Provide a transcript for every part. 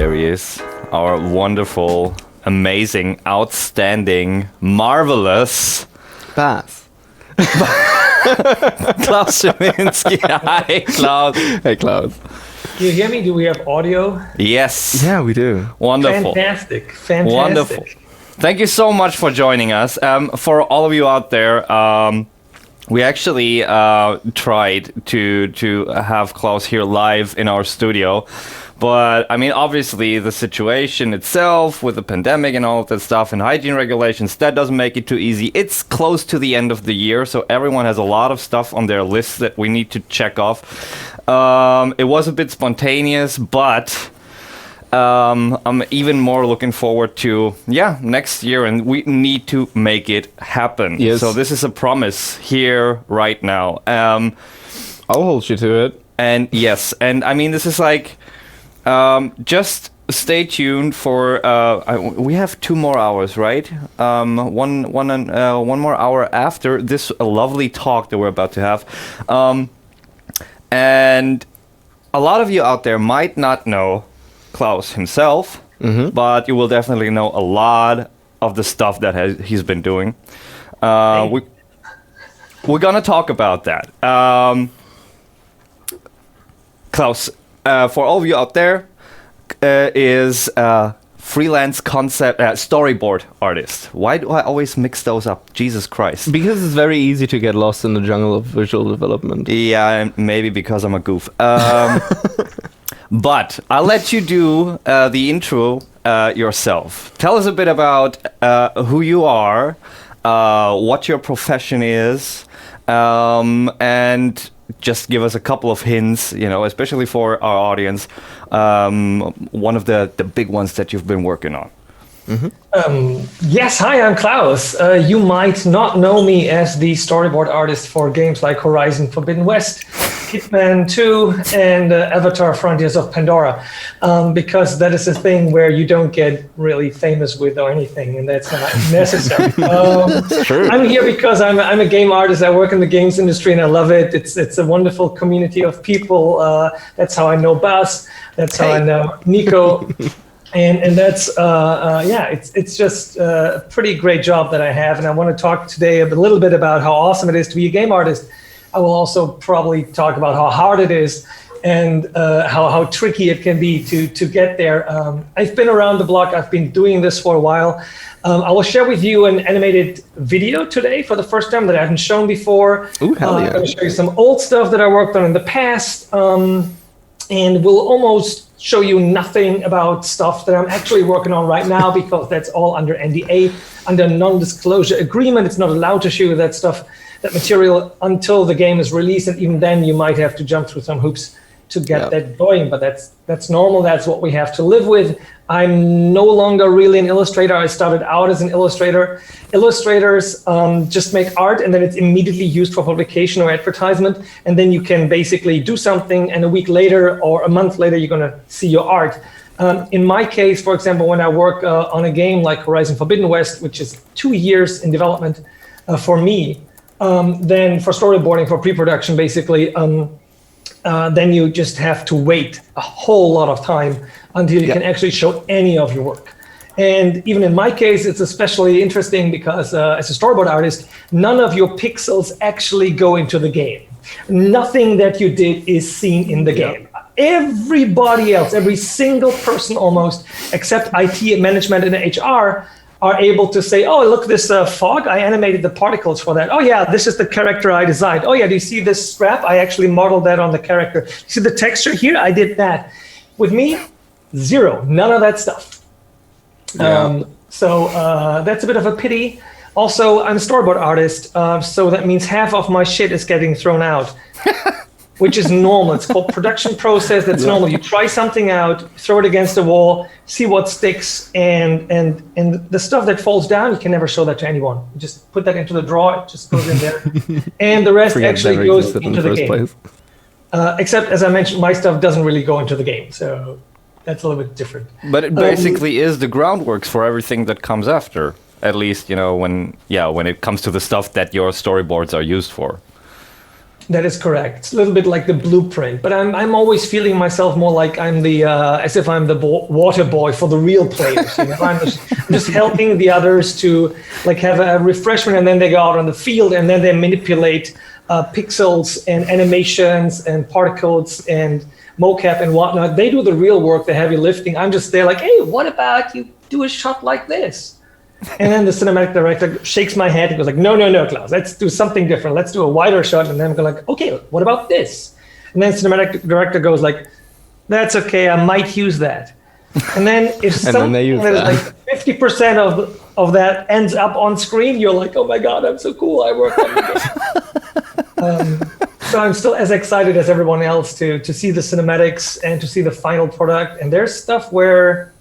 there he is. Our wonderful, amazing, outstanding, marvelous Bass. Klaus Scherwinski. Hi, Klaus. Hey, Klaus. Do you hear me? Do we have audio? Yes. Yeah, we do. Wonderful. Fantastic. Wonderful. Thank you so much for joining us. For all of you out there, we actually tried to have Klaus here live in our studio. But, I mean, obviously, the situation itself with the pandemic and all of that stuff and hygiene regulations, that doesn't make it too easy. It's close to the end of the year, so everyone has a lot of stuff on their list that we need to check off. It was a bit spontaneous, but I'm even more looking forward to, next year, and we need to make it happen. Yes. So this is a promise here right now. I'll hold you to it. And yes, and I mean, this is like... just stay tuned for. We have 2 more hours, right? One more hour after this lovely talk that we're about to have, and a lot of you out there might not know Klaus himself, but you will definitely know a lot of the stuff that he's been doing. We're gonna talk about that, Klaus. For all of you out there, is freelance concept storyboard artist. Why do I always mix those up? Jesus Christ. Because it's very easy to get lost in the jungle of visual development. Yeah, and maybe because I'm a goof. But I'll let you do the intro yourself. Tell us a bit about who you are, what your profession is, and just give us a couple of hints, especially for our audience, one of the big ones that you've been working on. Yes, hi, I'm Klaus. You might not know me as the storyboard artist for games like Horizon Forbidden West, Hitman 2, and Avatar Frontiers of Pandora, because that is a thing where you don't get really famous with or anything, and that's not necessary. Sure. I'm here because I'm a game artist. I work in the games industry, and I love it. It's a wonderful community of people. That's how I know Bas. That's how I know Nico. And that's it's just a pretty great job that I have, and I want to talk today a little bit about how awesome it is to be a game artist. I will also probably talk about how hard it is and how tricky it can be to get there. I've been around the block. I've been doing this for a while. I will share with you an animated video today for the first time that I haven't shown before. Ooh, hell yeah. I'm going to show you some old stuff that I worked on in the past, and we'll almost show you nothing about stuff that I'm actually working on right now because that's all under NDA, under non-disclosure agreement. It's not allowed to show you that stuff, that material, until the game is released, and even then you might have to jump through some hoops to get that going, but that's normal. That's what we have to live with. I'm no longer really an illustrator. I started out as an illustrator. Illustrators just make art, and then it's immediately used for publication or advertisement, and then you can basically do something, and a week later or a month later you're going to see your art. In my case, for example, when I work on a game like Horizon Forbidden West, which is 2 years in development for me, then for storyboarding, for pre-production basically, then you just have to wait a whole lot of time until you can actually show any of your work. And even in my case, it's especially interesting because as a storyboard artist, none of your pixels actually go into the game. Nothing that you did is seen in the game. Everybody else, every single person almost, except IT management and HR, are able to say, oh, look, this fog, I animated the particles for that. Oh yeah, this is the character I designed. Oh yeah, do you see this scrap? I actually modeled that on the character. You see the texture here? I did that. With me, zero, none of that stuff. Yeah. So that's a bit of a pity. Also, I'm a storyboard artist, so that means half of my shit is getting thrown out. Which is normal. It's called production process. That's normal. You try something out, throw it against the wall, see what sticks, and the stuff that falls down, you can never show that to anyone. You just put that into the drawer, it just goes in there, and the rest actually goes into the game. Except, as I mentioned, my stuff doesn't really go into the game, so that's a little bit different. But it basically is the groundwork for everything that comes after. At least, when it comes to the stuff that your storyboards are used for. That is correct. It's a little bit like the blueprint, but I'm always feeling myself more like I'm the as if I'm the water boy for the real players. You know? I'm just helping the others to like have a refreshment, and then they go out on the field and then they manipulate pixels and animations and particles and mocap and whatnot. They do the real work, the heavy lifting. I'm just there like, hey, what about you do a shot like this? And then the cinematic director shakes my head and goes like, no, Klaus, let's do something different. Let's do a wider shot. And then I'm going like, okay, what about this? And then cinematic director goes like, that's okay, I might use that. And then if something that is like 50% of that ends up on screen, you're like, oh my God, I'm so cool. I worked on this. So I'm still as excited as everyone else to see the cinematics and to see the final product. And there's stuff where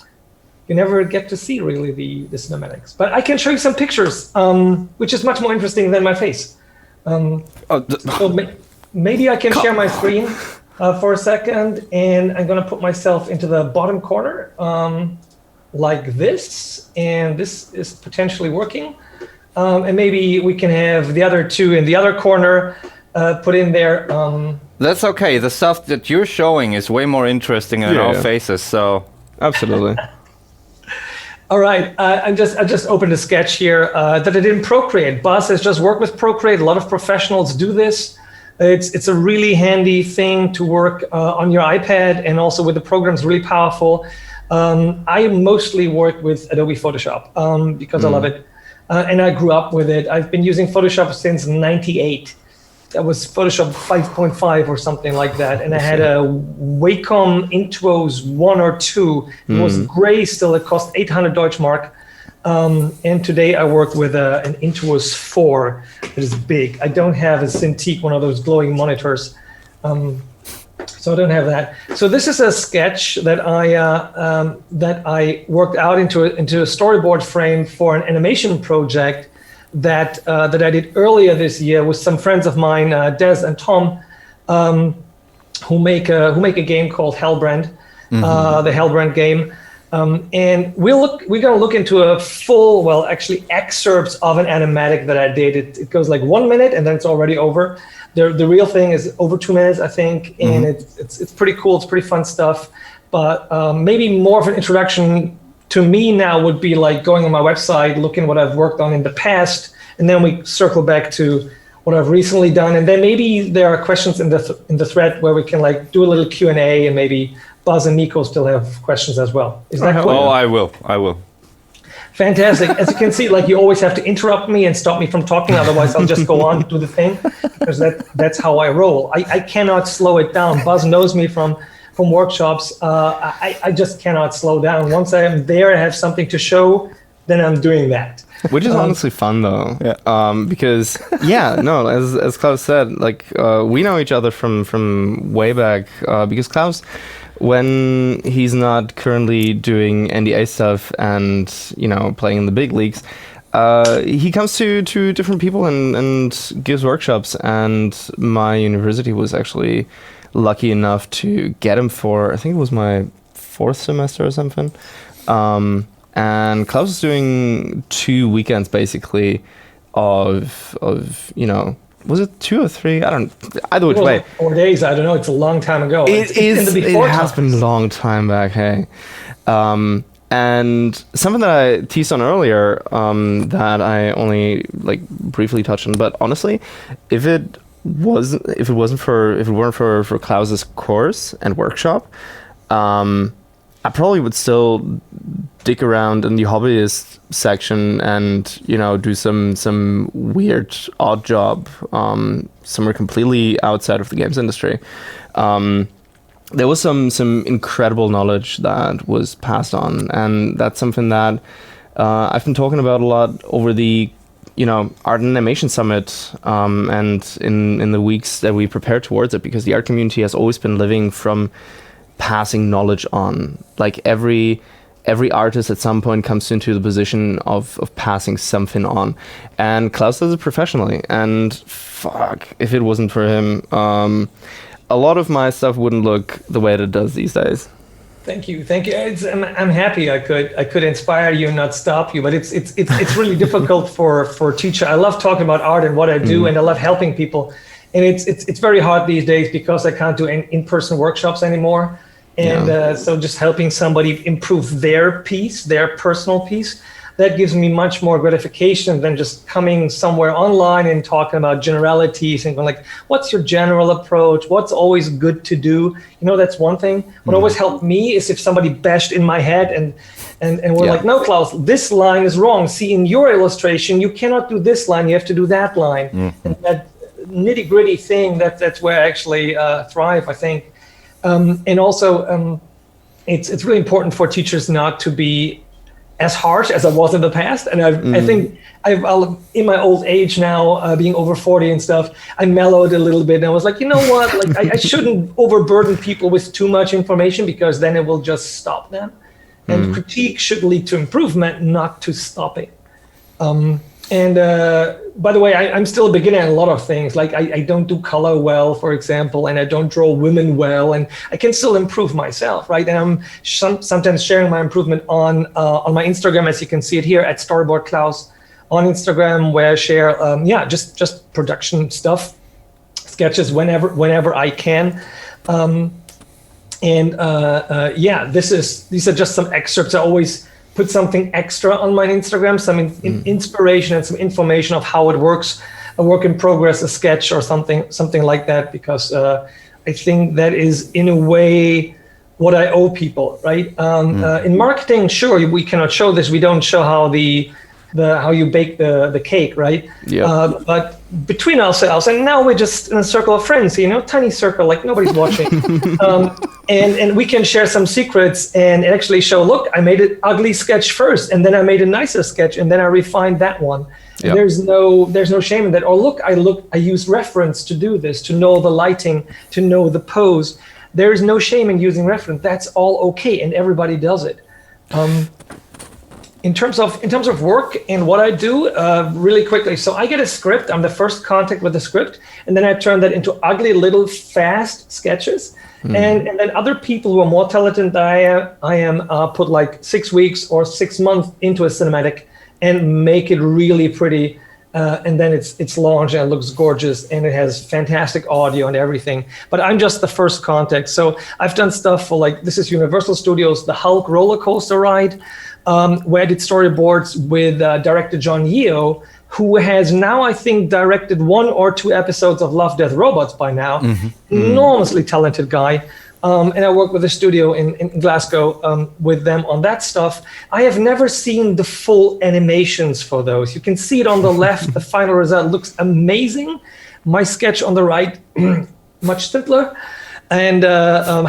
you never get to see really the cinematics. But I can show you some pictures, which is much more interesting than my face. So maybe I can share my screen for a second, and I'm gonna put myself into the bottom corner like this, and this is potentially working. And maybe we can have the other two in the other corner put in there. That's okay. The stuff that you're showing is way more interesting than our faces, so... Absolutely. All right, I just opened a sketch here that I did in Procreate. Buzz has just worked with Procreate. A lot of professionals do this. It's a really handy thing to work on your iPad, and also with the program's really powerful. I mostly work with Adobe Photoshop because I love it, and I grew up with it. I've been using Photoshop since '98. That was Photoshop 5.5 or something like that. And I had a Wacom Intuos 1 or 2. It was gray still. It cost 800 Deutschmark. And today I work with an Intuos 4 that is big. I don't have a Cintiq, one of those glowing monitors. So I don't have that. So this is a sketch that I worked out into a storyboard frame for an animation project that I did earlier this year with some friends of mine, Des and Tom, who make a game called Hellbrand, the Hellbrand game, and we're gonna look into a full, well, actually excerpts of an animatic that I did. It goes like 1 minute and then it's already over. The real thing is over 2 minutes, I think, and it's pretty cool. It's pretty fun stuff. But maybe more of an introduction to me now would be like going on my website, looking what I've worked on in the past, and then we circle back to what I've recently done. And then maybe there are questions in the thread where we can like do a little Q&A, and maybe Buzz and Nico still have questions as well. Is that cool? Oh, I will. Fantastic. As you can see, like you always have to interrupt me and stop me from talking, otherwise I'll just go on to do the thing, because that's how I roll. I cannot slow it down. Buzz knows me from workshops. I just cannot slow down. Once I am there, I have something to show, then I'm doing that. Which is honestly fun though, because as Klaus said, like we know each other from way back. Because Klaus, when he's not currently doing NDA stuff and playing in the big leagues, he comes to different people and gives workshops. And my university was actually lucky enough to get him for, I think it was my 4th semester or something. And Klaus is doing 2 weekends basically of was it 2 or 3? I don't, either which way. 4 days, I don't know, it's a long time ago. It has been a long time back, hey. And something that I teased on earlier, that I only like briefly touched on, but honestly, if it weren't for Klaus's course and workshop, I probably would still dig around in the hobbyist section and do some weird odd job somewhere completely outside of the games industry. There was some incredible knowledge that was passed on, and that's something that I've been talking about a lot over the Art and Animation Summit, and in the weeks that we prepare towards it, because the art community has always been living from passing knowledge on. Like every artist at some point comes into the position of passing something on, and Klaus does it professionally. And fuck, if it wasn't for him, a lot of my stuff wouldn't look the way that it does these days. Thank you. I'm happy I could inspire you and not stop you, but it's really difficult for a teacher. I love talking about art and what I do, and I love helping people. and it's very hard these days because I can't do in-person workshops anymore. And so just helping somebody improve their piece, their personal piece, that gives me much more gratification than just coming somewhere online and talking about generalities and going like, what's your general approach? What's always good to do? That's one thing. What always helped me is if somebody bashed in my head and we're like, no, Klaus, this line is wrong. See, in your illustration, you cannot do this line. You have to do that line. And that nitty gritty thing, that's where I actually thrive, I think. And also, it's really important for teachers not to be as harsh as I was in the past. And I think I'll in my old age now, being over 40 and stuff, I mellowed a little bit. And I was like, you know what? Like I shouldn't overburden people with too much information because then it will just stop them. And critique should lead to improvement, not to stopping. And by the way, I'm still a beginner in a lot of things. Like I don't do color well, for example, and I don't draw women well, and I can still improve myself, right? And I'm sometimes sharing my improvement on my Instagram, as you can see it here at Storyboard Klaus on Instagram, where I share just production stuff, sketches whenever I can. These are just some excerpts. I always put something extra on my Instagram, some inspiration and some information of how it works, a work in progress, a sketch or something like that, because I think that is in a way what I owe people, right? In marketing, sure, we cannot show this. We don't show how how you bake the cake, right? Yeah. But between ourselves, and now we're just in a circle of friends, tiny circle, like nobody's watching. And we can share some secrets and actually show, look, I made an ugly sketch first, and then I made a nicer sketch, and then I refined that one. Yep. There's no shame in that. Or I use reference to do this, to know the lighting, to know the pose. There is no shame in using reference. That's all okay, and everybody does it. In terms of work and what I do, really quickly. So I get a script. I'm the first contact with the script, and then I turn that into ugly little fast sketches. And then other people who are more talented than I am put like 6 weeks or 6 months into a cinematic and make it really pretty. And then it's launched and it looks gorgeous and it has fantastic audio and everything. But I'm just the first contact. So I've done stuff for this is Universal Studios, the Hulk roller coaster ride, where I did storyboards with director John Yeo, who has now, I think, directed 1 or 2 episodes of Love, Death, Robots by now. Enormously talented guy. And I work with a studio in Glasgow with them on that stuff. I have never seen the full animations for those. You can see it on the left. The final result looks amazing. My sketch on the right, much simpler. And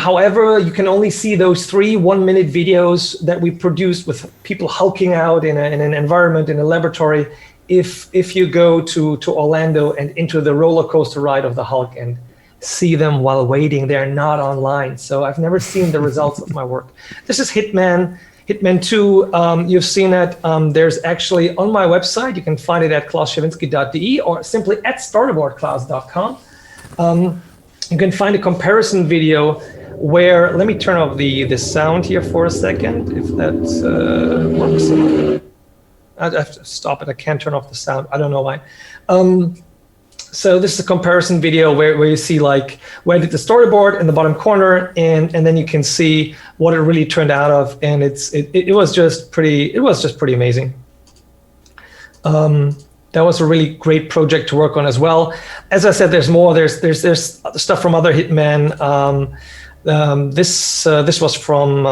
however, you can only see those 3 1-minute videos that we produced with people hulking out in an environment, in a laboratory, if you go to Orlando and into the roller coaster ride of the Hulk and see them while waiting. They're not online. So I've never seen the results of my work. This is Hitman 2. You've seen it. There's actually on my website, you can find it at klausscherwinski.de or simply at storyboardklaus.com. You can find a comparison video where, let me turn off the sound here for a second, if that works. I have to stop it. I can't turn off the sound. I don't know why. So this is a comparison video where you see where I did the storyboard in the bottom corner, and then you can see what it really turned out of, and it was just pretty amazing. That was a really great project to work on as well. As I said, there's more. There's stuff from other Hitmen. This was from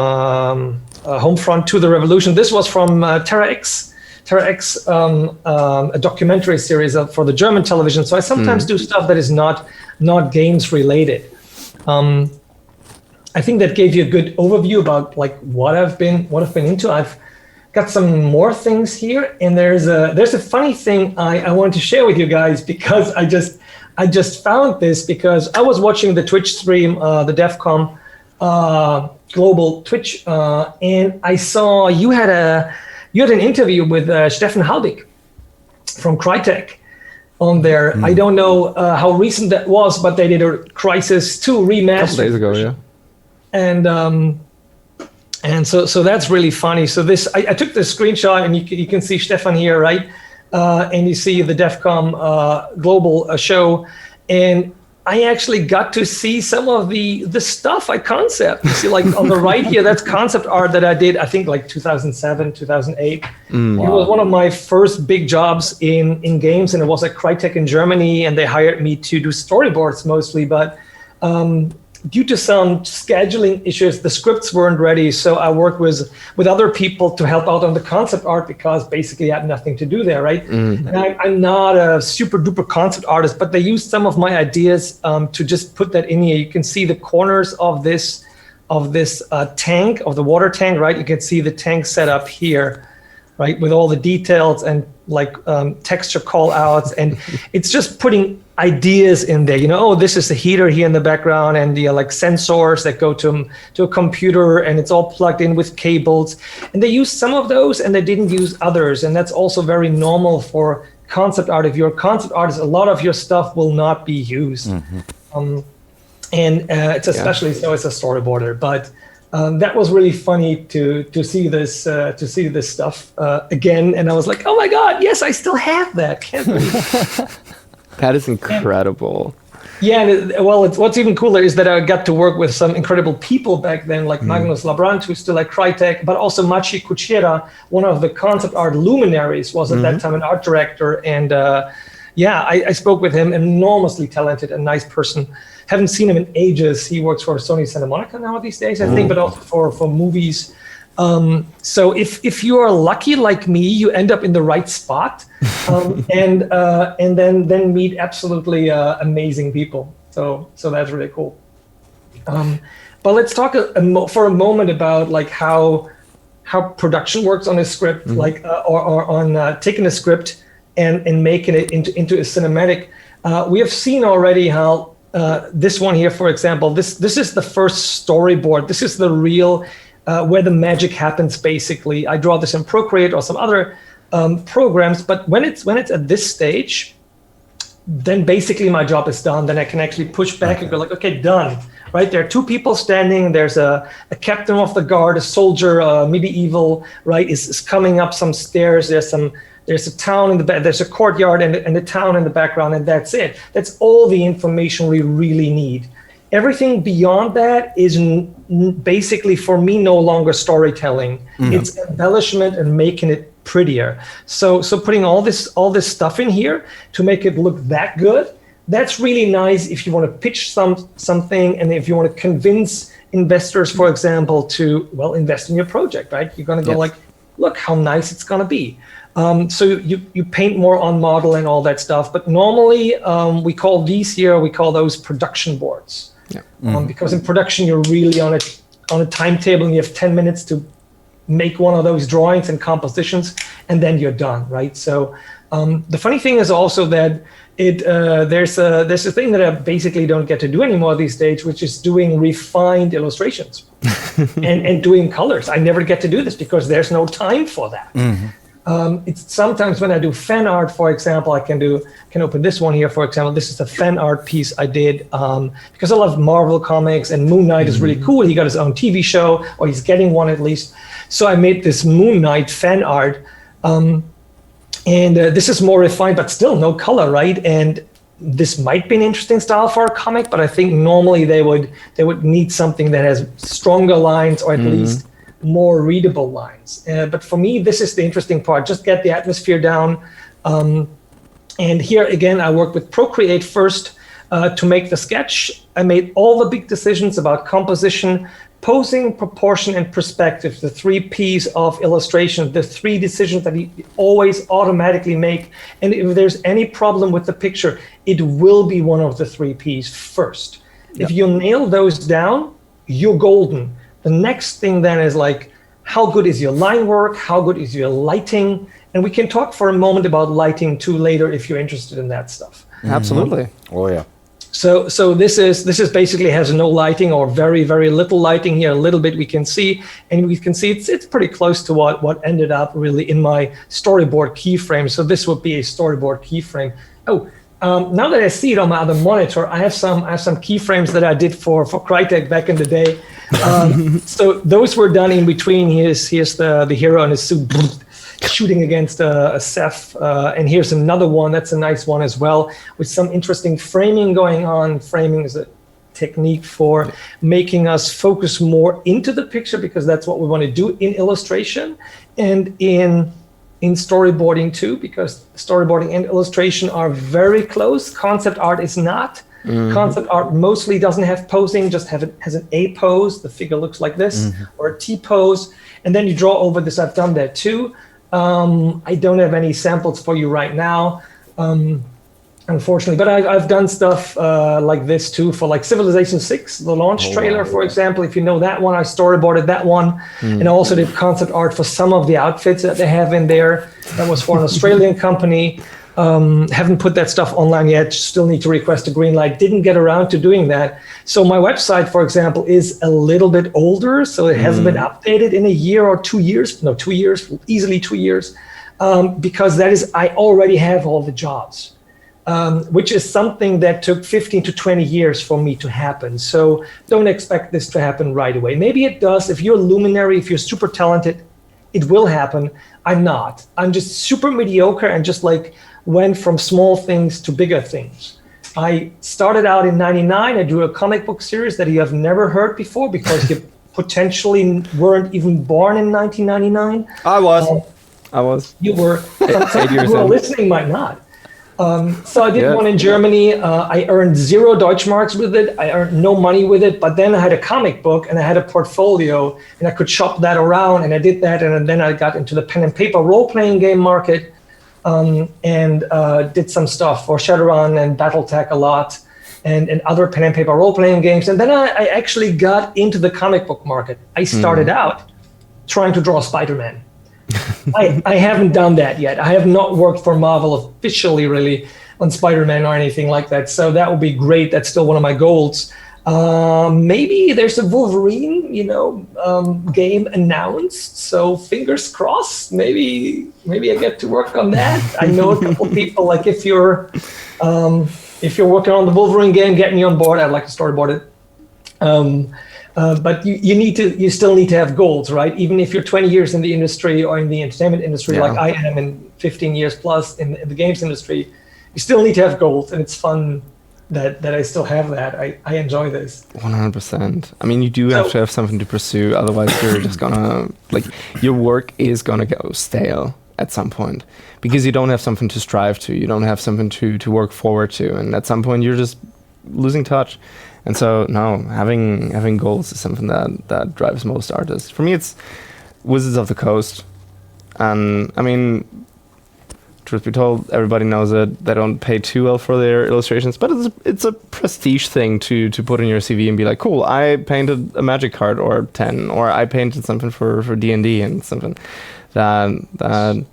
Homefront to the Revolution. This was from Terra X, a documentary series for the German television. So I sometimes do stuff that is not games related. I think that gave you a good overview about what I've been into. I've got some more things here, and there's a funny thing I want to share with you guys, because I just found this because I was watching the Twitch stream, the devcom global Twitch, and I saw you had an interview with Stefan Halbig from CRYTEK on there. I don't know how recent that was, but they did a Crysis 2 remaster. A couple days ago, yeah. And so that's really funny. So this, I took the screenshot, and you can see Stefan here, right? And you see the devcom global show. And I actually got to see some of the stuff I concept. You see, like on the right here, that's concept art that I did, I think like 2007, 2008. It was one of my first big jobs in games, and it was at CRYTEK in Germany, and they hired me to do storyboards mostly, but due to some scheduling issues, the scripts weren't ready. So I worked with other people to help out on the concept art because basically I had nothing to do there, right? And I'm not a super duper concept artist, but they used some of my ideas to just put that in here. You can see the corners of this tank, of the water tank, right? You can see the tank set up here, right? With all the details and like texture call outs. And it's just putting ideas in there, you know, oh, this is the heater here in the background, and the like sensors that go to a computer, and it's all plugged in with cables. And they used some of those and they didn't use others. And that's also very normal for concept art. If you're a concept artist, a lot of your stuff will not be used. It's especially so as a storyboarder. But that was really funny to see this stuff again. And I was like, oh my God, yes, I still have that. Can't believe That is incredible. Yeah, what's even cooler is that I got to work with some incredible people back then, like Magnus Labrant, who's still at CRYTEK, but also Maciej Kuciera, one of the concept art luminaries, was at that time an art director. And I spoke with him, enormously talented and nice person. Haven't seen him in ages. He works for Sony Santa Monica now these days, I think, but also for movies. So if you are lucky like me, you end up in the right spot, and then meet absolutely amazing people. So that's really cool. But let's talk for a moment about like how production works on a script, like or on taking a script and making it into a cinematic. We have seen already how this one here, for example, this is the first storyboard. This is the real. Where the magic happens, basically. I draw this in Procreate or some other programs, but when it's at this stage, then basically my job is done. Then I can actually push back and go like, okay, done. Right? There are two people standing. There's a captain of the guard, a soldier, medieval, right, is coming up some stairs. There's a town in the back. There's a courtyard and a town in the background, and that's it. That's all the information we really need. Everything beyond that is basically, for me, no longer storytelling. It's embellishment and making it prettier. So putting all this stuff in here to make it look that good, that's really nice if you want to pitch something, and if you want to convince investors, for example, to invest in your project, right? You're going to go like, look how nice it's going to be. So you paint more on model and all that stuff. But normally we call those production boards. Because in production, you're really on a timetable, and you have 10 minutes to make one of those drawings and compositions, and then you're done, right? So the funny thing is also that there's a thing that I basically don't get to do anymore these days, which is doing refined illustrations and doing colors. I never get to do this because there's no time for that. It's sometimes when I do fan art, for example, I can open this one here, for example. This is a fan art piece I did because I love Marvel comics, and Moon Knight is really cool. He got his own TV show, or he's getting one at least. So I made this Moon Knight fan art. And this is more refined, but still no color, right? And this might be an interesting style for a comic, but I think normally they would need something that has stronger lines, or at least more readable lines. But for me, this is the interesting part. Just get the atmosphere down. And here again, I worked with Procreate first to make the sketch. I made all the big decisions about composition, posing, proportion, and perspective, the 3 Ps of illustration, the 3 decisions that you always automatically make. And if there's any problem with the picture, it will be one of the 3 Ps first. If you nail those down, you're golden. The next thing then is like, how good is your line work? How good is your lighting? And we can talk for a moment about lighting too later if you're interested in that stuff. Absolutely. Oh yeah. So this is basically has no lighting, or very, very little lighting here. A little bit we can see, and we can see it's pretty close to what ended up really in my storyboard keyframe. So this would be a storyboard keyframe. Now that I see it on my other monitor, I have some keyframes that I did for CRYTEK back in the day. So those were done in between. Here's the hero and his suit. shooting against a Ceph. And here's another one. That's a nice one as well, with some interesting framing going on. Framing is a technique for making us focus more into the picture, because that's what we want to do in illustration and in storyboarding too, because storyboarding and illustration are very close. Concept art is not. Concept art mostly doesn't have posing, just has an A pose. The figure looks like this, or a T pose. And then you draw over this. I've done that too. I don't have any samples for you right now, unfortunately, but I've done stuff like this too for like Civilization 6, the launch trailer, for example. If you know that one, I storyboarded that one. And I also did concept art for some of the outfits that they have in there. That was for an Australian company. Haven't put that stuff online yet, still need to request a green light. Didn't get around to doing that. So my website, for example, is a little bit older, so it hasn't been updated in a year or 2 years. No, 2 years, easily 2 years, because I already have all the jobs, which is something that took 15 to 20 years for me to happen. So don't expect this to happen right away. Maybe it does. If you're a luminary, if you're super talented, it will happen. I'm not. I'm just super mediocre and just like went from small things to bigger things. I started out in '99. I drew a comic book series that you have never heard before, because you potentially weren't even born in 1999. I was. You were. Some people who are listening might not. So I did one in Germany. I earned 0 Deutschmarks with it. I earned no money with it. But then I had a comic book and I had a portfolio, and I could shop that around, and I did that. And then I got into the pen and paper role-playing game market, and did some stuff for Shadowrun and Battletech a lot, and other pen and paper role-playing games. And then I actually got into the comic book market. I started out trying to draw Spider-Man. I haven't done that yet. I have not worked for Marvel officially, really, on Spider-Man or anything like that. So that would be great. That's still one of my goals. Maybe there's a Wolverine, game announced. So fingers crossed. Maybe I get to work on that. I know a couple people. Like if you're working on the Wolverine game, get me on board. I'd like to storyboard it. But you still need to have goals, right? Even if you're 20 years in the industry or in the entertainment industry, like I am in 15 years plus in the games industry, you still need to have goals, and it's fun that I still have that. I enjoy this. 100%. I mean, you do have to have something to pursue, otherwise you're just gonna, your work is gonna go stale at some point, because you don't have something to strive to, you don't have something to work forward to, and at some point you're just losing touch. And so, no, having goals is something that drives most artists. For me, it's Wizards of the Coast. And, I mean, truth be told, everybody knows it. They don't pay too well for their illustrations, but it's a prestige thing to put in your CV and be like, cool, I painted a Magic card or 10, or I painted something for D&D, and something that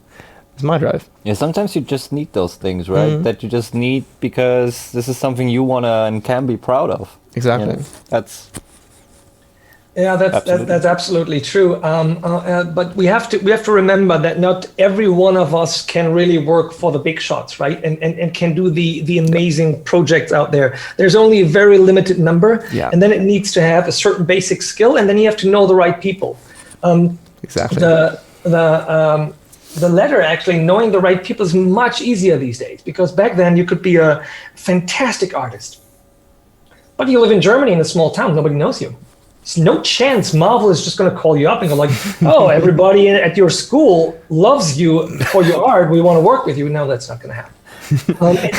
is my drive. Yeah, sometimes you just need those things, right? That you just need because this is something you wanna and can be proud of. Exactly. That's absolutely true. But we have to remember that not every one of us can really work for the big shots, right? And can do the amazing projects out there. There's only a very limited number, and then it needs to have a certain basic skill, and then you have to know the right people. Exactly. The latter, actually, knowing the right people is much easier these days, because back then you could be a fantastic artist, but you live in Germany in a small town, nobody knows you. There's no chance Marvel is just going to call you up and go like, oh, everybody at your school loves you for your art, we want to work with you. No, that's not going to happen.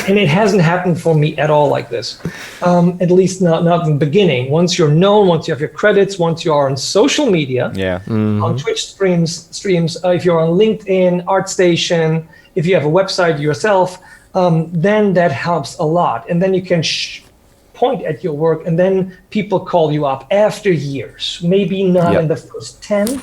And it hasn't happened for me at all like this, at least not in the beginning. Once you're known, once you have your credits, once you are on social media, on Twitch streams, if you're on LinkedIn, ArtStation, if you have a website yourself, then that helps a lot. And then you can point at your work, and then people call you up after years. Maybe not in the first 10,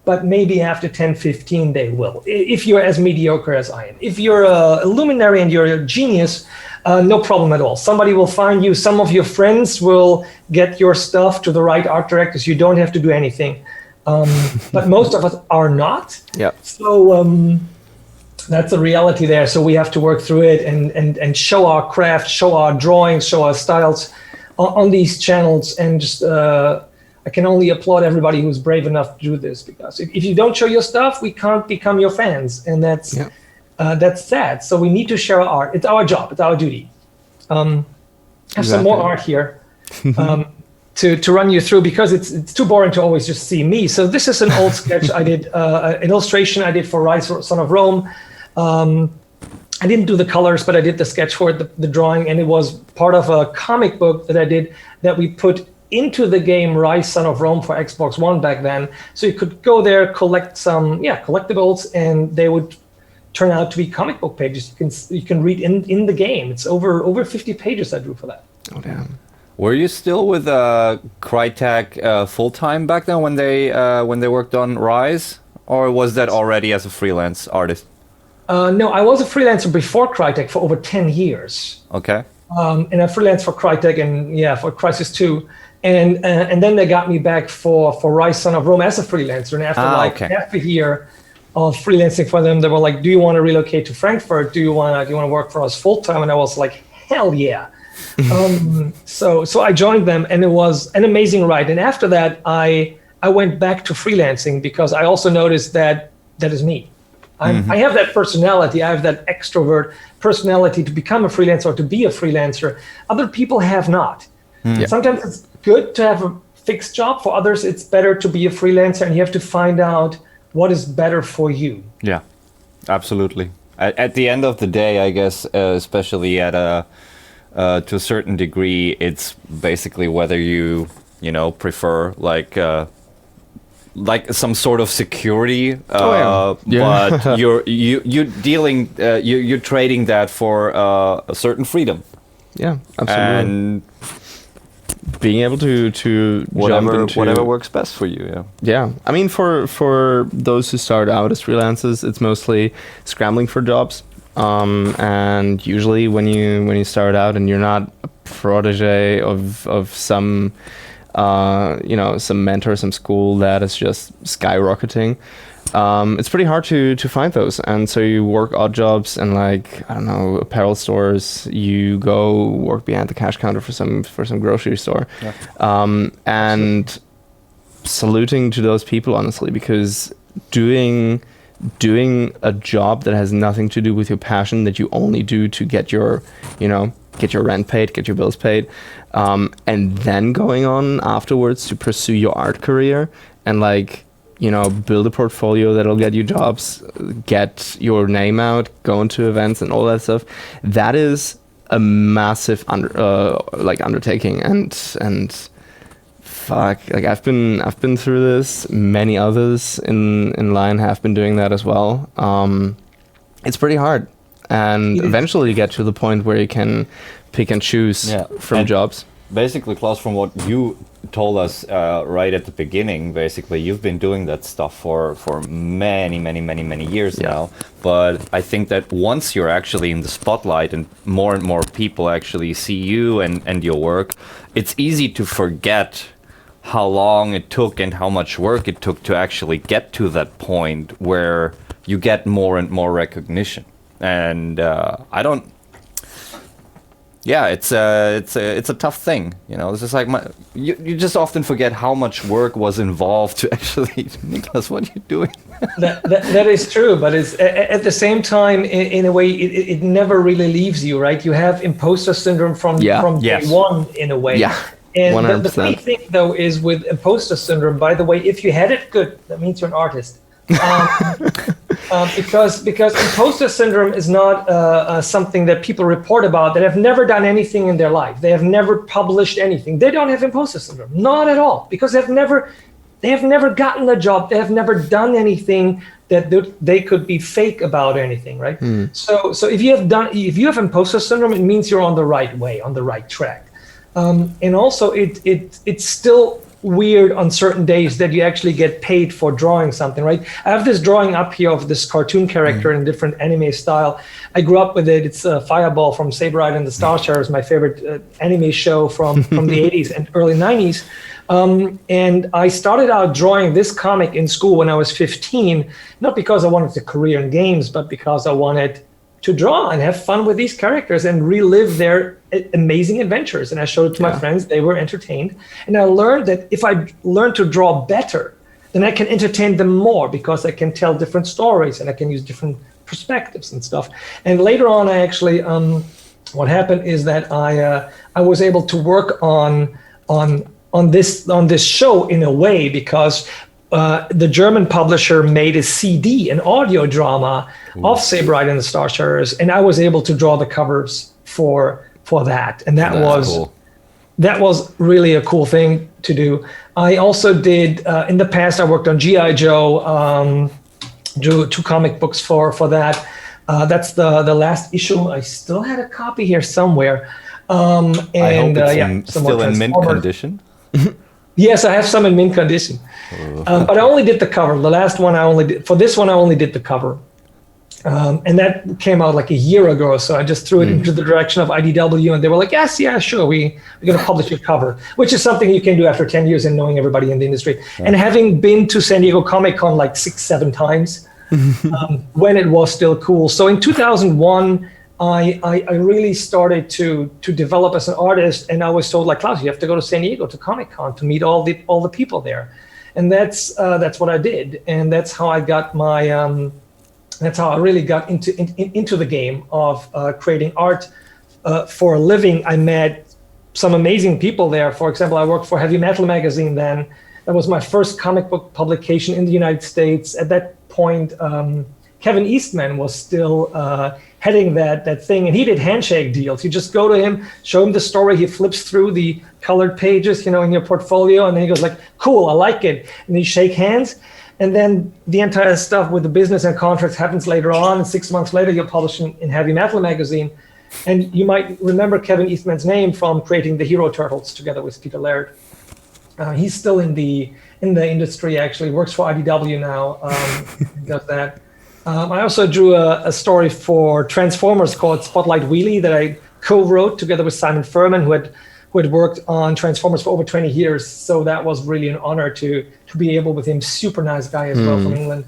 but maybe after 10, 15, they will, if you're as mediocre as I am. If you're a luminary and you're a genius, no problem at all. Somebody will find you. Some of your friends will get your stuff to the right art directors. You don't have to do anything. But most of us are not. So that's the reality there. So we have to work through it and show our craft, show our drawings, show our styles on these channels, and just I can only applaud everybody who's brave enough to do this, because if you don't show your stuff, we can't become your fans, and that's sad. So we need to share our art. It's our job. It's our duty. I have some more art here to run you through, because it's too boring to always just see me. So this is an old sketch I did, an illustration I did for RYSE, Son of Rome. I didn't do the colors, but I did the sketch for it, the drawing, and it was part of a comic book that I did that we put into the game RYSE, Son of Rome for Xbox One back then. So you could go there, collect some collectibles, and they would turn out to be comic book pages. You can read in the game. It's over 50 pages I drew for that. Oh damn. Were you still with CRYTEK full time back then when they worked on RYSE, or was that already as a freelance artist? No, I was a freelancer before CRYTEK for over 10 years. Okay. And I freelanced for CRYTEK and for Crysis 2. And then they got me back for RYSE, Son of Rome as a freelancer. And after half a year of freelancing for them, they were like, "Do you want to relocate to Frankfurt? Do you want to work for us full time?" And I was like, "Hell yeah!" So I joined them, and it was an amazing ride. And after that, I went back to freelancing, because I also noticed that is me. I have that personality. I have that extrovert personality to become a freelancer or to be a freelancer. Other people have not. Sometimes it's good to have a fixed job. For others, it's better to be a freelancer, and you have to find out what is better for you. Yeah, absolutely. At the end of the day, I guess, especially to a certain degree, it's basically whether you prefer like some sort of security, but you're trading that for a certain freedom. Yeah, absolutely. And being able to whatever works best for you. Yeah. I mean, for those who start out as freelancers, it's mostly scrambling for jobs. And usually when you start out and you're not a protege of some some mentor, some school that is just skyrocketing, it's pretty hard to find those. And so you work odd jobs and apparel stores. You go work behind the cash counter for some grocery store. And saluting to those people, honestly, because doing a job that has nothing to do with your passion, that you only do to get your rent paid, get your bills paid, and then going on afterwards to pursue your art career and build a portfolio that'll get you jobs, get your name out, go into events and all that stuff. That is a massive undertaking, and fuck, I've been through this. Many others in line have been doing that as well. It's pretty hard, and eventually you get to the point where you can pick and choose from jobs. Basically, Klaus, from what you told us right at the beginning, basically you've been doing that stuff for many years now. But I think that once you're actually in the spotlight and more people actually see you and your work, it's easy to forget how long it took and how much work it took to actually get to that point where you get more and more recognition. And it's a tough thing, It's just like you just often forget how much work was involved to actually. Niklas, what are you doing? that is true, but it's at the same time, in a way, it never really leaves you, right? You have imposter syndrome from day one, in a way. Yeah. And the funny thing, though, is with imposter syndrome, by the way, if you had it, good, that means you're an artist. Because imposter syndrome is not something that people report about that have never done anything in their life. They have never published anything. They don't have imposter syndrome, not at all, because they have never gotten a job. They have never done anything that they could be fake about anything, right? So if you have imposter syndrome, it means you're on the right way, on the right track. And also, it's still weird on certain days that you actually get paid for drawing something, right? I have this drawing up here of this cartoon character in a different anime style. I grew up with it. It's Fireball from Saber Ride and the Starshires, my favorite anime show from the 80s and early 90s. And I started out drawing this comic in school when I was 15, not because I wanted a career in games, but because I wanted to draw and have fun with these characters and relive their amazing adventures. And I showed it to my friends. They were entertained. And I learned that if I learn to draw better, then I can entertain them more because I can tell different stories and I can use different perspectives and stuff. And later on, I actually, what happened is that I was able to work on this show in a way because the German publisher made a CD, an audio drama of Saberite and the Star Sharers, and I was able to draw the covers for that, and that was really a cool thing to do. I also did in the past. I worked on G.I. Joe, drew 2 comic books for that. That's the last issue. I still had a copy here somewhere. And I hope it's still in mint condition. Yes, I have some in mint condition. But I only did the cover. The last one I only did. For this one, I only did the cover. And that came out like a year ago. So I just threw it into the direction of IDW. And they were like, yes, yeah, sure. We're going to publish your cover, which is something you can do after 10 years and knowing everybody in the industry. And having been to San Diego Comic-Con like 6-7 times when it was still cool. So in 2001, I really started to develop as an artist, and I was told, like, Klaus, you have to go to San Diego to Comic-Con to meet all the people there, and that's what I did, and that's how I got my that's how I really got into the game of creating art for a living. I met some amazing people there. For example, I worked for Heavy Metal magazine then. That was my first comic book publication in the United States. At that point, Kevin Eastman was still heading that thing, and he did handshake deals. You just go to him, show him the story, he flips through the colored pages, in your portfolio, and then he goes like, cool, I like it. And you shake hands, and then the entire stuff with the business and contracts happens later on, and 6 months later you're publishing in Heavy Metal magazine. And you might remember Kevin Eastman's name from creating the Hero Turtles together with Peter Laird. He's still in the industry, actually, works for IDW now, does that. I also drew a story for Transformers called Spotlight Wheelie that I co-wrote together with Simon Furman, who had worked on Transformers for over 20 years. So that was really an honor to be able with him. Super nice guy as well from England.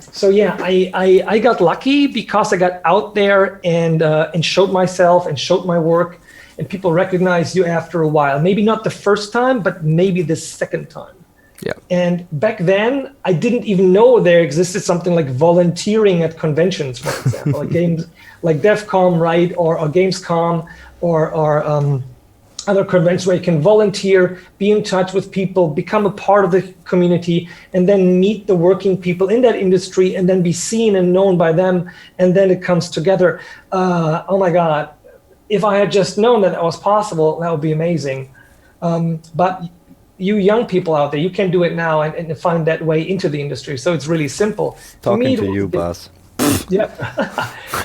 So yeah, I got lucky because I got out there and showed myself and showed my work, and people recognize you after a while. Maybe not the first time, but maybe the second time. Yeah. And back then, I didn't even know there existed something like volunteering at conventions, for example, like games like devcom, right, or gamescom, or other conventions where you can volunteer, be in touch with people, become a part of the community, and then meet the working people in that industry, and then be seen and known by them, and then it comes together. Oh my God! If I had just known that was possible, that would be amazing. But you young people out there, you can do it now and find that way into the industry. So it's really simple. Talking to you, Bas. Yeah,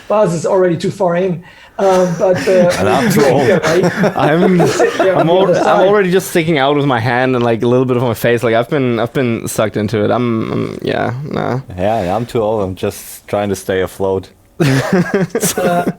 Bas is already too far in. But I'm too old. Right? I'm already just sticking out with my hand and like a little bit of my face. Like I've been sucked into it. Yeah, I'm too old. I'm just trying to stay afloat.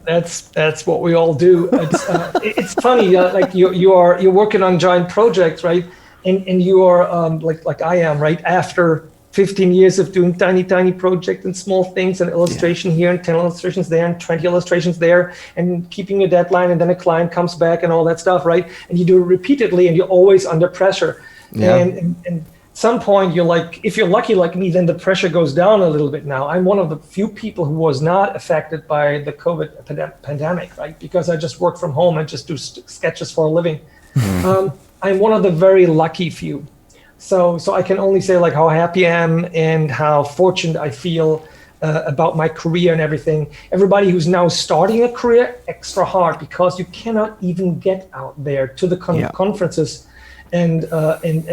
That's what we all do. It's funny, like you're working on giant projects, right? And you are like I am, right? After 15 years of doing tiny projects and small things, and illustration here and 10 illustrations there and 20 illustrations there, and keeping a deadline, and then a client comes back and all that stuff, right? And you do it repeatedly, and you're always under pressure. Yeah. And at some point, you're like, if you're lucky like me, then the pressure goes down a little bit now. I'm one of the few people who was not affected by the COVID pandemic, right? Because I just work from home and just do sketches for a living. I'm one of the very lucky few. So I can only say like how happy I am and how fortunate I feel about my career and everything. Everybody who's now starting a career, extra hard, because you cannot even get out there to the conferences. And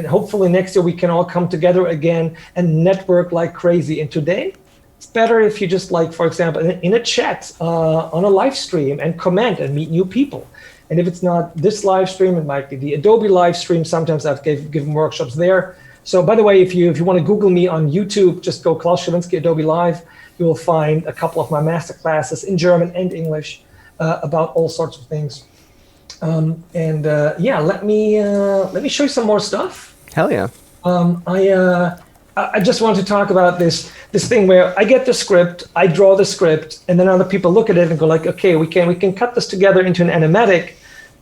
hopefully next year we can all come together again and network like crazy. And today, it's better if you just like, for example, in a chat on a live stream and comment and meet new people. And if it's not this live stream, it might be the Adobe live stream. Sometimes I've given workshops there. So by the way, if you want to Google me on YouTube, just go Klaus Scherwinski Adobe Live. You will find a couple of my master classes in German and English about all sorts of things. Let me show you some more stuff. Hell yeah. I just want to talk about this thing where I get the script, I draw the script, and then other people look at it and go like, okay, we can cut this together into an animatic,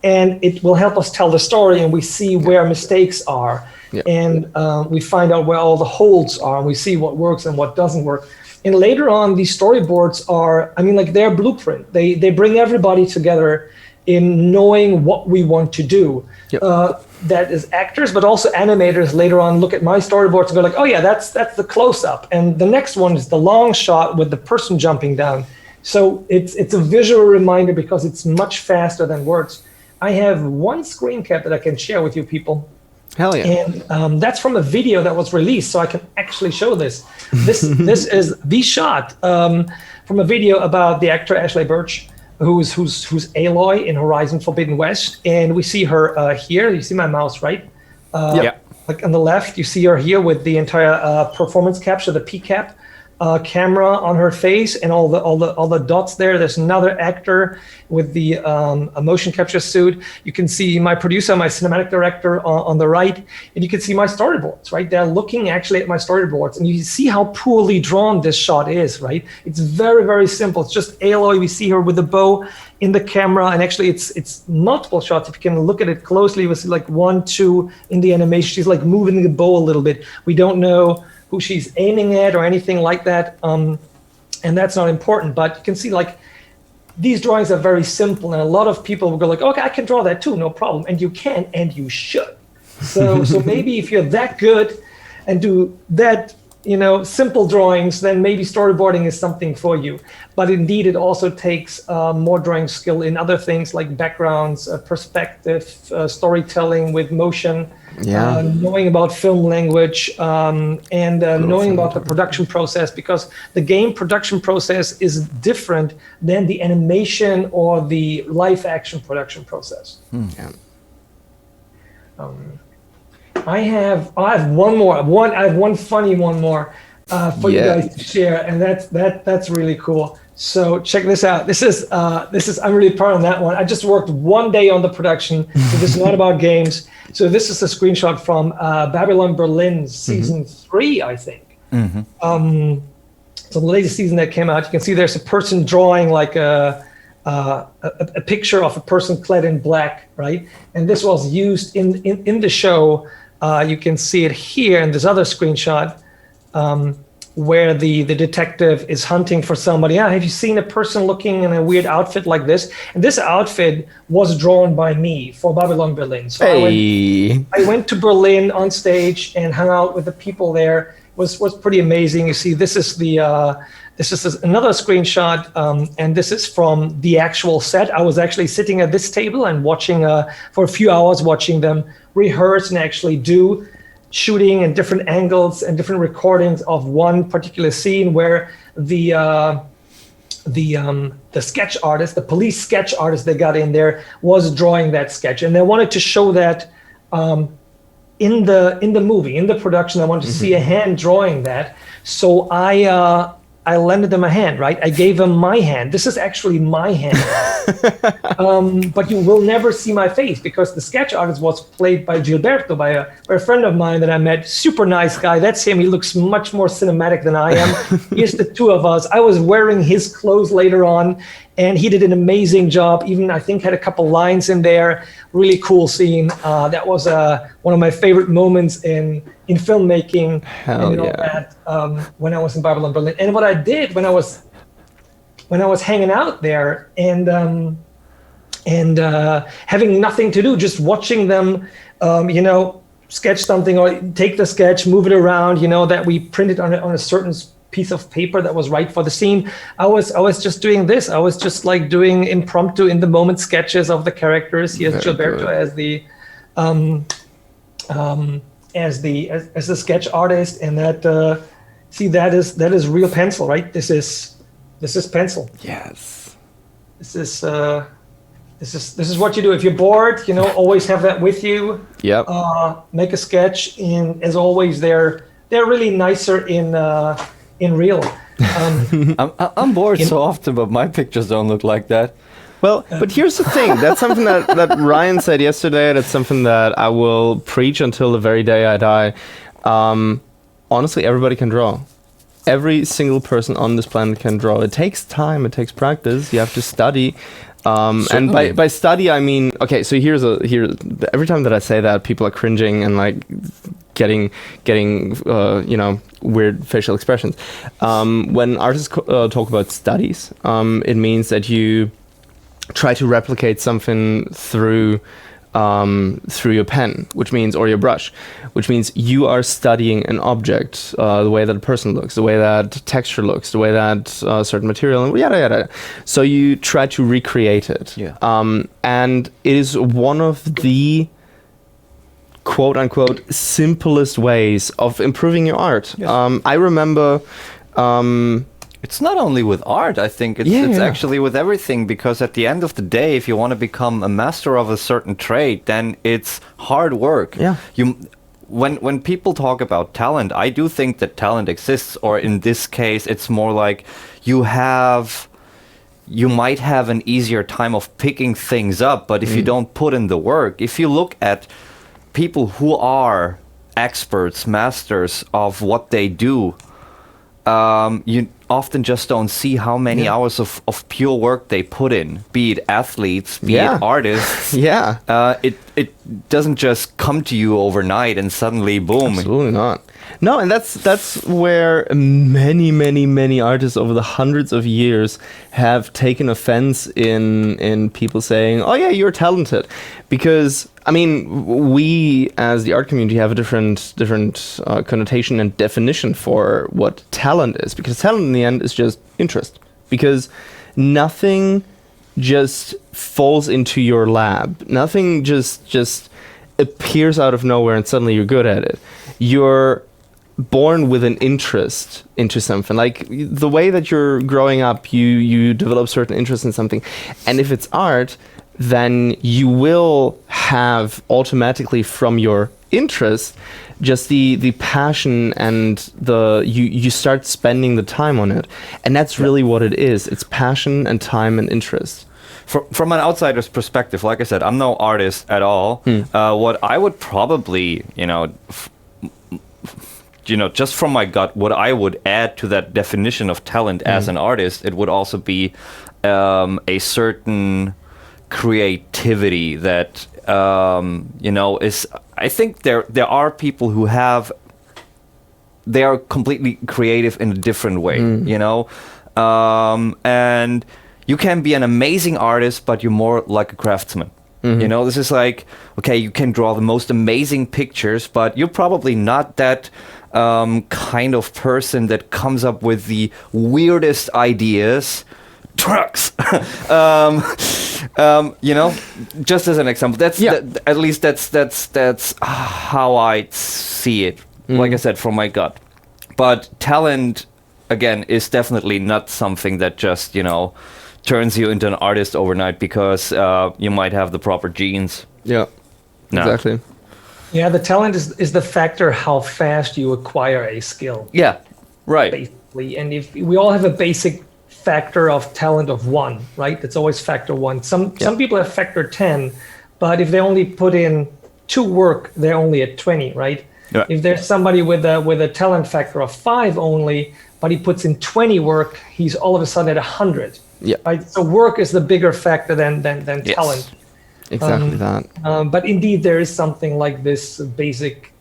and it will help us tell the story, and we see where mistakes are, and we find out where all the holds are, and we see what works and what doesn't work. And later on, these storyboards are, I mean, like their blueprint. They bring everybody together in knowing what we want to do. That is actors, but also animators later on look at my storyboards and go like, oh yeah, that's the close-up. And the next one is the long shot with the person jumping down. So it's a visual reminder because it's much faster than words. I have one screen cap that I can share with you people. Hell yeah. And that's from a video that was released, so I can actually show this. This is the shot from a video about the actor Ashley Birch, who's Aloy in Horizon Forbidden West, and we see her here. You see my mouse, right? Like on the left, you see her here with the entire performance capture, the PCAP camera on her face, and all the dots there. There's another actor with the a motion capture suit. You can see my producer, my cinematic director on the right, and you can see my storyboards, right? They're looking actually at my storyboards, and you see how poorly drawn this shot is, right? It's very, very simple. It's just Aloy. We see her with the bow in the camera, and actually it's multiple shots. If you can look at it closely, we see like 1, 2 in the animation. She's like moving the bow a little bit. We don't know who she's aiming at or anything like that, and that's not important, but you can see like these drawings are very simple, and a lot of people will go like, okay, I can draw that too, no problem. And you can, and you should. So maybe if you're that good and do that, simple drawings, then maybe storyboarding is something for you. But indeed, it also takes more drawing skill in other things like backgrounds, perspective, storytelling with motion, knowing about film language, and knowing about the production process, because the game production process is different than the animation or the live action production process. I have one more. I have one funny one more for you guys to share, and that's really cool. So check this out. This is I'm really proud of that one. I just worked one day on the production, so this is not about games. So this is a screenshot from Babylon Berlin season 3, I think. So the latest season that came out, you can see there's a person drawing like a picture of a person clad in black, right? And this was used in the show. You can see it here in this other screenshot, where the detective is hunting for somebody. Have you seen a person looking in a weird outfit like this? And this outfit was drawn by me for Babylon Berlin. So I went to Berlin on stage and hung out with the people there. Was pretty amazing. You see, this is another screenshot, and this is from the actual set. I was actually sitting at this table and watching for a few hours, watching them rehearse and actually do shooting in different angles and different recordings of one particular scene where the sketch artist, the police sketch artist they got in there, was drawing that sketch, and they wanted to show that in the movie, in the production. I wanted to see a hand drawing that, so I lended them a hand, right? I gave them my hand. This is actually my hand. But you will never see my face because the sketch artist was played by Gilberto, by a friend of mine that I met. Super nice guy. That's him. He looks much more cinematic than I am. Here's the two of us. I was wearing his clothes later on, and he did an amazing job. Even, I think, had a couple lines in there. Really cool scene. That was one of my favorite moments in filmmaking. Hell yeah. When I was in Babylon Berlin. And what I did when I was hanging out there and having nothing to do, just watching them, sketch something or take the sketch, move it around, that we printed on a certain piece of paper that was right for the scene. I was just doing this. I was just like doing impromptu in the moment sketches of the characters. Here's Gilberto as the sketch artist, and that see, that is real pencil, right? This is pencil. Yes. This is what you do if you're bored. Always have that with you. Yep. Make a sketch, and as always, they're really nicer in real. I'm bored so often, but my pictures don't look like that. Well, but here's the thing. That's something that Ryan said yesterday. That's something that I will preach until the very day I die. honestly, everybody can draw. Every single person on this planet can draw. It takes time. It takes practice. You have to study. And by study, I mean, okay, so here's every time that I say that, people are cringing and like getting weird facial expressions. When artists talk about studies, it means that you try to replicate something through your pen, which means, or your brush, which means you are studying an object, the way that a person looks, the way that texture looks, the way that certain material, and yada yada. So you try to recreate it. Yeah. And it is one of the quote unquote simplest ways of improving your art. Yeah. I remember. It's not only with art, I think it's actually with everything, because at the end of the day, if you want to become a master of a certain trade, then it's hard work. Yeah. When people talk about talent, I do think that talent exists, or in this case, it's more like you might have an easier time of picking things up, but if you don't put in the work, if you look at people who are experts, masters of what they do, you often just don't see how many hours of pure work they put in, be it athletes, be it artists. It doesn't just come to you overnight and suddenly boom. Absolutely not. No, and that's where many artists over the hundreds of years have taken offense in people saying, "Oh yeah, you're talented," because I mean, we as the art community have a different connotation and definition for what talent is, because talent in the end is just interest, because nothing just falls into your lab, nothing just appears out of nowhere and suddenly you're good at it. You're born with an interest into something. Like the way that you're growing up, you develop certain interest in something, and if it's art, then you will have automatically from your interest just the passion, and you start spending the time on it, and that's really what it is. It's passion and time and interest. From an outsider's perspective, like I said, I'm no artist at all. What I would probably, just from my gut, what I would add to that definition of talent as an artist, it would also be a certain creativity that is. I think there are people who they are completely creative in a different way, and you can be an amazing artist, but you're more like a craftsman. This is like, okay, you can draw the most amazing pictures, but you're probably not that kind of person that comes up with the weirdest ideas. Trucks, just as an example. At least that's how I see it. Like I said, from my gut. But talent, again, is definitely not something that just turns you into an artist overnight because you might have the proper genes. Yeah, exactly. Yeah, the talent is the factor how fast you acquire a skill. Yeah, right. Basically, and if we all have a basic factor of talent of 1, right? It's always factor 1. Some people have factor 10, but if they only put in 2 work, they're only at 20, right? Yeah. If there's somebody with a talent factor of 5 only, but he puts in 20 work, he's all of a sudden at 100. Yeah. Right. So work is the bigger factor than talent. Exactly that. But indeed, there is something like this basic.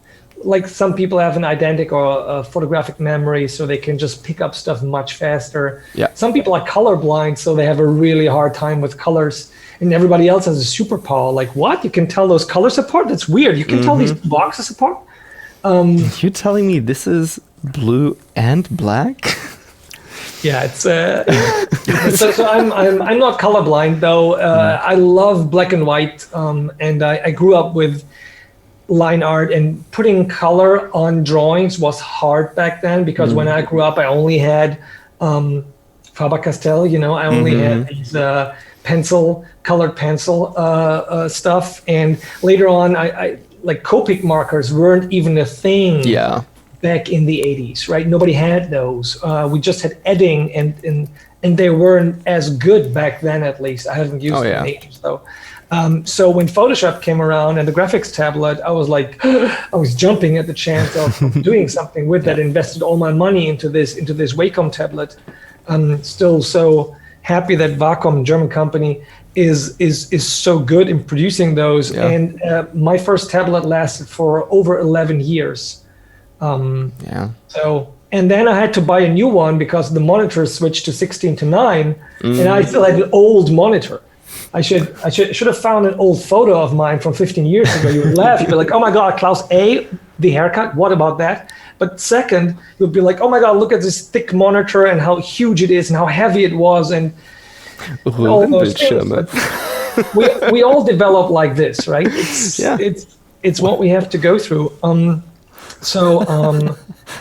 Like some people have an eidetic or a photographic memory, so they can just pick up stuff much faster. Yeah. Some people are colorblind, so they have a really hard time with colors. And everybody else has a superpower. Like, what? You can tell those colors apart? That's weird. You can tell these boxes apart? You're telling me this is blue and black? Yeah, it's so I'm not colorblind though. I love black and white, and I grew up with line art, and putting color on drawings was hard back then because when I grew up, I only had Faber-Castell. I only had these colored pencil stuff, and later on, I like Copic markers weren't even a thing. Yeah. Back in the 80s, right? Nobody had those. We just had edding and and they weren't as good back then. At least I haven't used them in ages though. So when Photoshop came around and the graphics tablet, I was like, I was jumping at the chance of doing something with that. Invested all my money into this Wacom tablet. I'm still so happy that Wacom, German company, is so good in producing those. Yeah. And my first tablet lasted for over 11 years. So, and then I had to buy a new one because the monitor switched to 16:9, and I still had an old monitor. I should have found an old photo of mine from 15 years ago. You would laugh. You'd be like, "Oh my God, Klaus! A, the haircut. What about that?" But second, you'd be like, "Oh my God, look at this thick monitor and how huge it is and how heavy it was and all those things." we all develop like this, right? It's what we have to go through.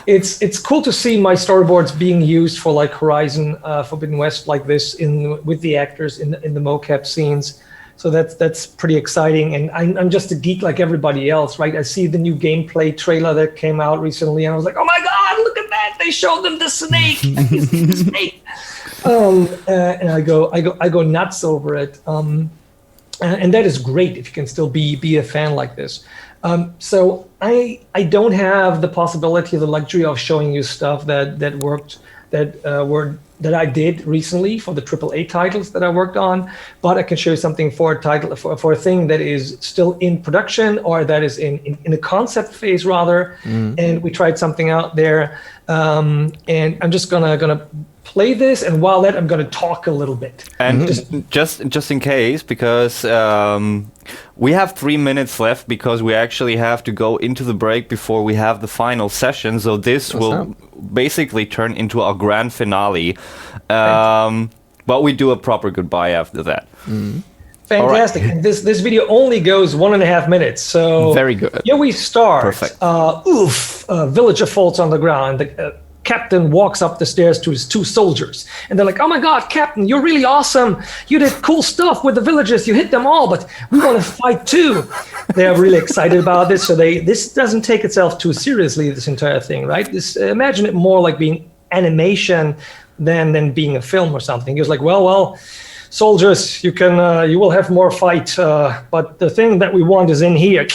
It's cool to see my storyboards being used for like Horizon Forbidden West like this with the actors in the mocap scenes. So that's pretty exciting. And I'm just a geek like everybody else, right? I see the new gameplay trailer that came out recently, and I was like, "Oh my God, look at that! They showed them the snake." The snake. And I go nuts over it. And that is great if you can still be a fan like this. So I don't have the possibility, the luxury of showing you stuff that I did recently for the AAA titles that I worked on, but I can show you something for a thing that is still in production or that is in a concept phase rather. And we tried something out there, and I'm just gonna play this, and while that I'm going to talk a little bit. And just in case, because we have 3 minutes left, because we actually have to go into the break before we have the final session. So this will basically turn into our grand finale. But we do a proper goodbye after that. Fantastic. Right. And this video only goes 1.5 minutes. So very good. Here we start. Perfect. Villager falls on the ground. Captain walks up the stairs to his 2 soldiers, and they're like, "Oh my God, Captain, you're really awesome. You did cool stuff with the villagers. You hit them all, but we want to fight too." They're really excited about this. So this doesn't take itself too seriously, this entire thing, right? Imagine it more like being animation than being a film or something. He was like, well, soldiers, you will have more fight, but the thing that we want is in here.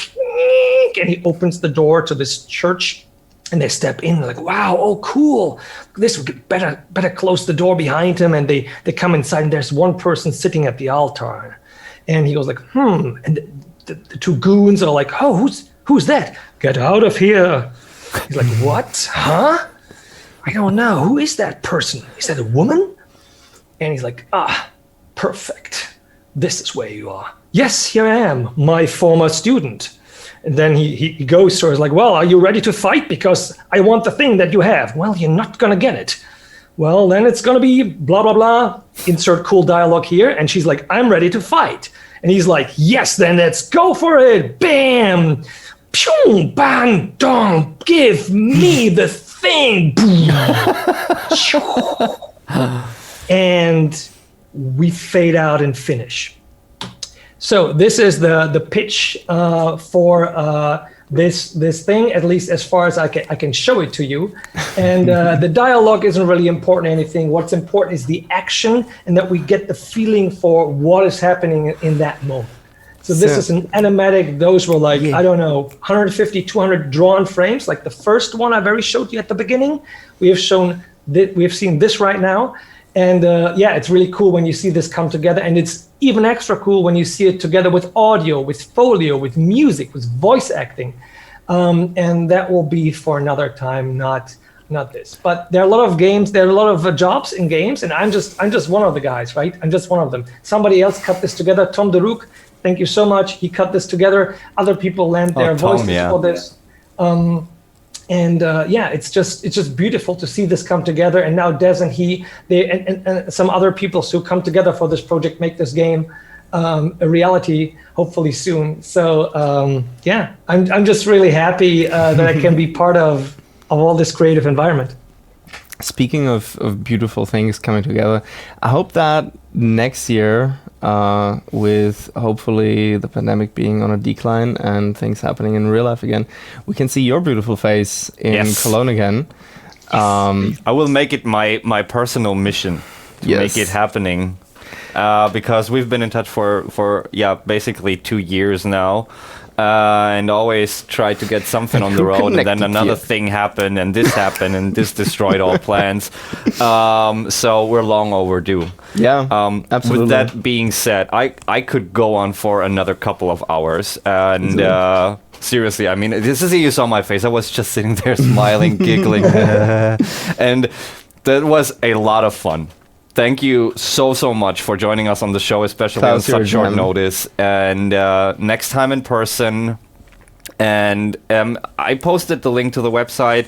And he opens the door to this church. And they step in, like, "Wow, oh, cool. This would get better close the door behind him." And they come inside, and there's one person sitting at the altar. And he goes like, And the 2 goons are like, "Oh, who's that? Get out of here." He's like, "What? Huh? I don't know. Who is that person? Is that a woman?" And he's like, "Perfect. This is where you are." "Yes, here I am, my former student." And then he goes to her, like, "Well, are you ready to fight? Because I want the thing that you have." "Well, you're not going to get it." "Well, then it's going to be blah, blah, blah." Insert cool dialogue here. And she's like, "I'm ready to fight." And he's like, "Yes, then let's go for it." Bam. Pew, bang, dong. Give me the thing. And we fade out and finish. So this is the pitch for this thing, at least as far as I can show it to you. And the dialogue isn't really important or anything. What's important is the action, and that we get the feeling for what is happening in that moment. So this is an animatic. Those were like, I don't know, 150, 200 drawn frames. Like the first one I've already showed you at the beginning. We have seen this right now. And it's really cool when you see this come together, and it's even extra cool when you see it together with audio, with folio, with music, with voice acting. And that will be for another time, not this. But there are a lot of games, there are a lot of jobs in games, and I'm just one of the guys, right? I'm just one of them. Somebody else cut this together. Tom DeRook, thank you so much. He cut this together. Other people lent their voices for this. It's just beautiful to see this come together. And now Des and and some other people who come together for this project make this game a reality, hopefully soon. So I'm just really happy that I can be part of all this creative environment. Speaking of beautiful things coming together, I hope that next year, with hopefully the pandemic being on a decline and things happening in real life again, we can see your beautiful face in Cologne again. I will make it my personal mission make it happening. Because we've been in touch for basically 2 years now. And always try to get something on the road, and then another thing happened, and this happened, and this destroyed all plans. So we're long overdue. Yeah, absolutely. With that being said, I could go on for another couple of hours, and seriously, I mean, this is you saw my face. I was just sitting there smiling, giggling, and that was a lot of fun. Thank you so much for joining us on the show, especially on such short notice. And next time in person. And I posted the link to the website.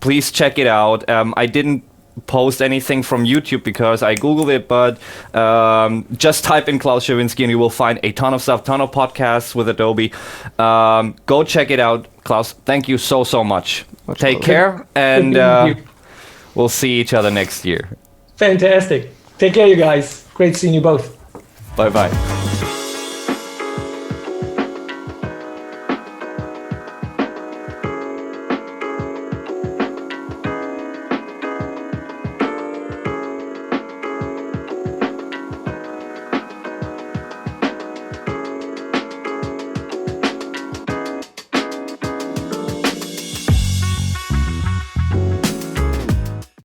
Please check it out. I didn't post anything from YouTube because I Googled it, but just type in Klaus Scherwinski and you will find a ton of stuff, ton of podcasts with Adobe. Go check it out. Klaus, thank you so much. Take care, and we'll see each other next year. Fantastic. Take care, you guys. Great seeing you both. Bye-bye.